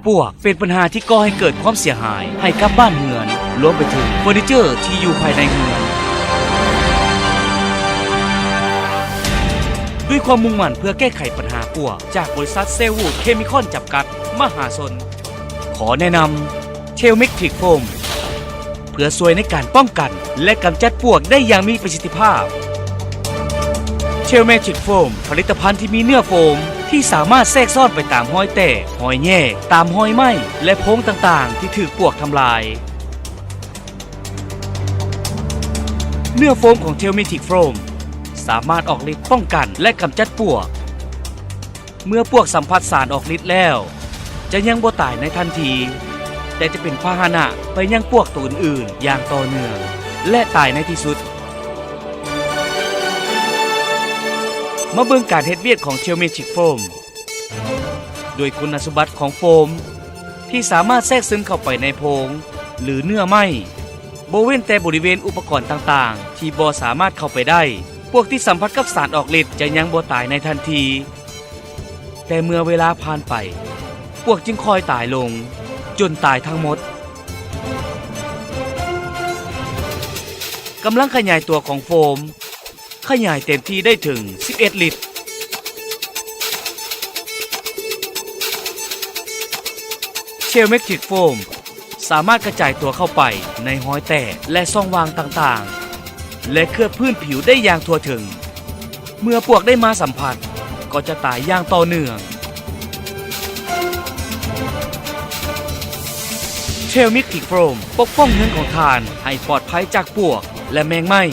ปวกเป็นปัญหาที่ก่อให้เกิดความเสียหายให้กับบ้านเรือนรวมไปถึงเฟอร์นิเจอร์ที่อยู่ภายในเรือนด้วยความมุ่งมั่นเพื่อแก้ไขปัญหาปวกจากบริษัทเซลวูดเคมีคอนจำกัดมหาชนขอแนะนำเทลเมกทริกโฟมเพื่อช่วยในการป้องกันและกำจัดปวกได้อย่างมีประสิทธิภาพเทลเมกทริกโฟมผลิตภัณฑ์ที่มีเนื้อโฟมที่สามารถแทรกซ่อนไปตามห้อยแตกห้อยแย่ตามห้อยไหม้และโพรงต่างๆที่ถูกปวกทำลายเนื้อโฟมของเทลเมกทริกโฟมสามารถออกฤทธิ์ป้องกันและกำจัดปวกเมื่อปวกสัมผัสสารออกฤทธิ์แล้วจะยังบ่ตายในทันทีแต่จะเป็นพาหนะไปยังปวกตัวอื่นๆอย่างต่อเนื่องและตายในที่สุดมาเบิ่งการเฮ็ดเวียกของเทลเมจิกโฟมโดยคุณสมบัติของโฟมที่สามารถแทรกซึมเข้าไปในโพรงหรือเนื้อไหม้บ่เว้นแต่บริเวณอุปกรณ์ต่างๆที่บ่สามารถเข้าไปได้พวกที่สัมผัสกับสารออกฤทธิ์จะยังบ่ตายในทันทีแต่เมื่อเวลาผ่านไปพวกจึงค่อยตายลงจนตายทั้งหมดกำลังขยายตัวของโฟมขยายเต็มที่ได้ถึง11ลิตรเชลเมกทริกโฟมสามารถกระจายตัวเข้าไปในห้อยแตกและช่องว่างต่างๆและเคลือบพื้นผิวได้อย่างทั่วถึงเมื่อพวกได้มาสัมผัสก็จะตายอย่างต่อเนื่องเทลมิกทริกโฟมปกป้องเนื้อของทานให้ปลอดภัยจากปวกและแมงไหม้